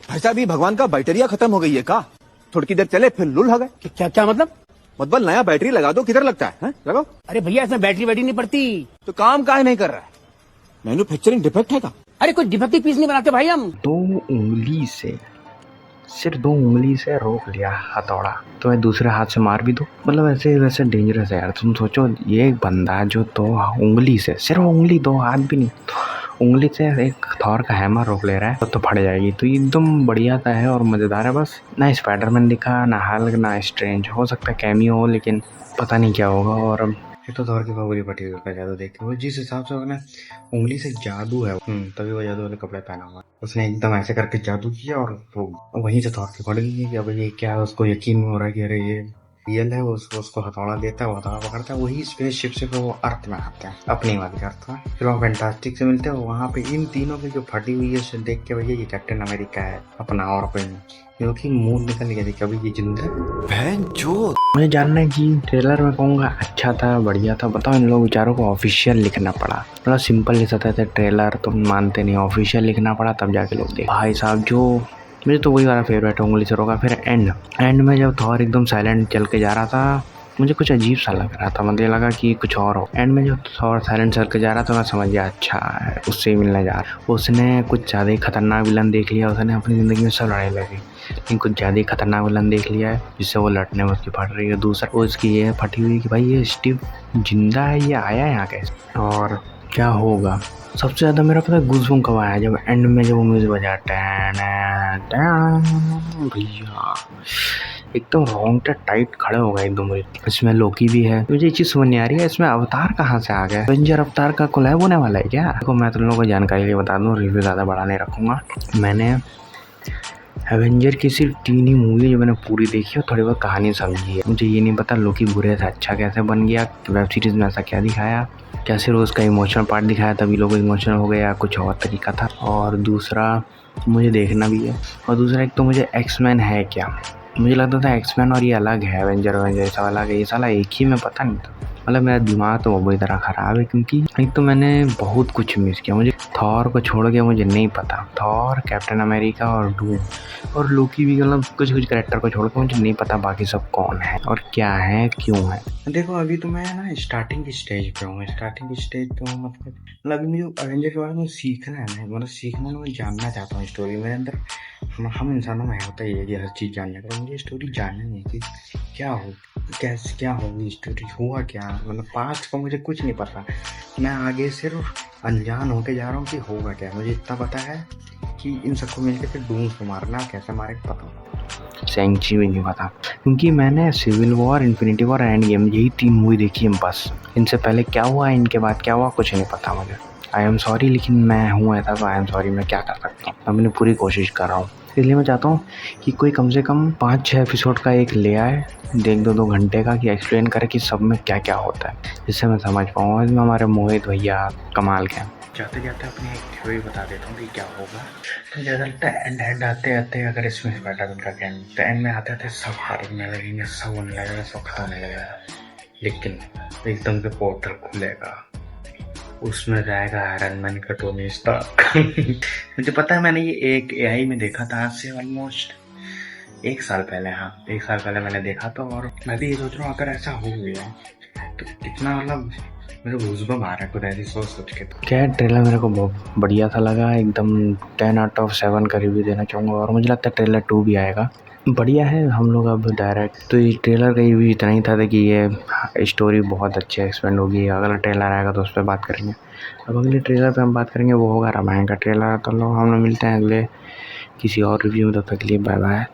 भाई साहब, ये भगवान का बैटरिया खत्म हो गई है का? थोड़ी देर चले फिर लुल हो गए। क्या क्या मतलब? मतलब नया बैटरी लगा दो, किधर लगता है? लगाओ। अरे भैया इसमें बैटरी वैटरी नहीं पड़ती। तो काम काहे नहीं कर रहा है? मैन्युफैक्चरिंग डिफेक्ट है का? अरे कोई डिफेक्टिव पीस नहीं बनाते भाई हम। सिर्फ दो उंगली से रोक लिया हथौड़ा, तो मैं दूसरे हाथ से मार भी दो। मतलब ऐसे वैसे डेंजरस है यार। तुम सोचो, ये एक बंदा जो दो उंगली से, सिर्फ उंगली, दो हाथ भी नहीं, उंगली से एक थॉर का हैमर रोक ले रहा है तो फट जाएगी। तो एकदम बढ़िया सा है और मज़ेदार है। बस ना स्पाइडरमैन दिखा, ना हल्क, ना स्ट्रेंज। हो सकता है कैमियो हो, लेकिन पता नहीं क्या होगा। और ये तो थॉर की बाबूली फटी हुई का जादू देख के वो जिस हिसाब से ना उंगली से जादू है, तभी वो जादू वाले कपड़े पहना हुआ है। उसने एकदम ऐसे करके जादू किया और वो वहीं से थॉर की फट गई है कि अब ये क्या है। उसको यकीन नहीं हो रहा है कि अरे ये रियल है। वो उसको हथौड़ा देता है, वो हथौड़ा पकड़ता है, वही स्पेसशिप से वो अर्थ में आते हैं, अपनी वाली अर्थ में। फिर वो फैंटास्टिक से मिलते हैं। वहाँ पे इन तीनों की जो फटी हुई है उसे देख के भैया ये कैप्टन अमेरिका है अपना, और कोई नहीं, क्योंकि मूड निकल गया थी कभी ये जिंदा है। मुझे जानना है कि ट्रेलर में कहूँगा अच्छा था, बढ़िया था। बताओ, इन लोग बेचारों को ऑफिशियल लिखना पड़ा। मतलब सिंपल लिखा था ट्रेलर, तुम मानते नहीं, ऑफिशियल लिखना पड़ा तब जाके लोग देख। भाई साहब, जो मुझे तो वही वाला फेवरेट है, उंगली से रोका। फिर एंड में जब थॉर एकदम साइलेंट चल के जा रहा था, मुझे कुछ अजीब सा लग रहा था। मुझे लगा कि कुछ और हो। एंड में जब थॉर साइलेंट चल के जा रहा था, मैं समझ गया अच्छा है, उससे मिलने जा रहा। उसने कुछ ज़्यादा ही खतरनाक विलन देख लिया। उसने अपनी ज़िंदगी में सब लड़ाई लगी, लेकिन कुछ ज़्यादा ही खतरनाक विलन देख लिया है जिससे वो लड़ने में उसकी फट रही है। दूसरा वो इसकी ये फटी हुई कि भाई ये स्टीव जिंदा है, ये आया यहाँ कैसे और क्या होगा। सबसे ज़्यादा मेरा पता है गूज़बम्प कब आया, जब एंड में जब वो म्यूजिक बजा भैया, एकदम रोंगटे टाइट खड़े हो गए एकदम। इसमें लोकी भी है। मुझे एक चीज़ समझ नहीं आ रही है, इसमें अवतार कहाँ से आ गया? एवेंजर अवतार का कोलैब होने वाला है क्या? देखो, मैं तुम लोगों को जानकारी लिए बता दूँ, रिव्यू ज़्यादा बड़ा नहीं रखूँगा। मैंने एवेंजर की सिर्फ 3 ही मूवी जो मैंने पूरी देखी और थोड़ी बहुत कहानी समझी है। मुझे ये नहीं पता लोकी बुरे से अच्छा कैसे बन गया, वेब सीरीज़ में ऐसा क्या दिखाया, क्या सिर्फ उसका इमोशनल पार्ट दिखाया तभी लोग इमोशनल हो गए या कुछ और तरीका था। और दूसरा मुझे देखना भी है। और दूसरा एक तो मुझे एक्समैन है क्या, मुझे लगता था एक्समैन और ये अलग है, एवेंजर सब अलग है, ये साला एक ही में पता नहीं था। मतलब मेरा दिमाग तो बुरी तरह ख़राब है, क्योंकि एक तो मैंने बहुत कुछ मिस किया। मुझे थॉर को छोड़ के मुझे नहीं पता, थॉर, कैप्टन अमेरिका और डूम और लोकी भी, मतलब कुछ कैरेक्टर को छोड़ के मुझे नहीं पता बाकी सब कौन है और क्या है, क्यों है। देखो, अभी तो मैं ना स्टार्टिंग की स्टेज पे हूँ। मतलब अभी मुझे एवेंजर के बारे में सीखना है ना, मतलब सीखना है, मैं जानना चाहता हूँ स्टोरी। मेरे अंदर हम इंसानों में होता ही है कि हर चीज़ जानने का। मुझे स्टोरी जाननी है कि क्या हो, कैसे, क्या होगी स्टोरी, हुआ क्या। मतलब पास्ट का मुझे कुछ नहीं पता, मैं आगे सिर्फ अनजान होके जा रहा हूँ कि होगा क्या। मुझे इतना पता है कि इन सबको मिलकर फिर डूम्स को मारना, कैसे मारे पता, सेंची भी नहीं पता, क्योंकि मैंने civil war, infinity war, endgame, यही 3 मूवी देखी है बस। इनसे पहले क्या हुआ, इनके बाद क्या हुआ, कुछ नहीं पता मुझे। आई एम सॉरी, लेकिन मैं हूँ ऐसा, तो आई एम सॉरी, मैं क्या कर सकता हूँ। मैं अपनी पूरी कोशिश कर रहा हूँ, इसलिए मैं चाहता हूँ कि कोई कम से कम 5-6 एपिसोड का एक ले आए, देख 2 घंटे का, कि एक्सप्लेन करे कि सब में क्या क्या होता है, जिससे मैं समझ पाऊँ। इसमें हमारे मोहित भैया कमाल के हैं। जाते जाते अपनी एक थ्योरी बता देता हूँ कि क्या होगा। तो ज़्यादा लगता है एंड आते आते अगर इसमें स्पाइडरमैन का एंड, तो एंड में आते आते सब हारने लगेंगे, सब होने लगेगा, सब खत्म होने लगेगा। लेकिन एकदम से पोर्टल खुलेगा, उसमें जाएगा आयरन मैन का टोनी स्टार्क। मुझे पता है, मैंने ये एक AI में देखा था आज से ऑलमोस्ट 1 साल पहले। हाँ, 1 साल पहले मैंने देखा था। और मैं भी ये सोच रहा हूँ अगर ऐसा हो गया तो कितना, मतलब मेरे गूज़बम्प आ रहा है खुद ऐसी सोच के। तो क्या ट्रेलर मेरे को बहुत बढ़िया सा लगा, एकदम 10 आउट ऑफ 7 का रिव्यू देना चाहूँगा। और मुझे लगता है ट्रेलर 2 भी आएगा, बढ़िया है। हम लोग अब डायरेक्ट, तो ये ट्रेलर का भी इतना ही था कि ये स्टोरी बहुत अच्छी एक्सपेंड होगी। अगला ट्रेलर आएगा तो उस पर बात करेंगे। अब अगले ट्रेलर पे हम बात करेंगे, वो होगा रामायण का ट्रेलर। तो लोग हम लोग मिलते हैं अगले किसी और रिव्यू में, तब तक के लिए बाय बाय।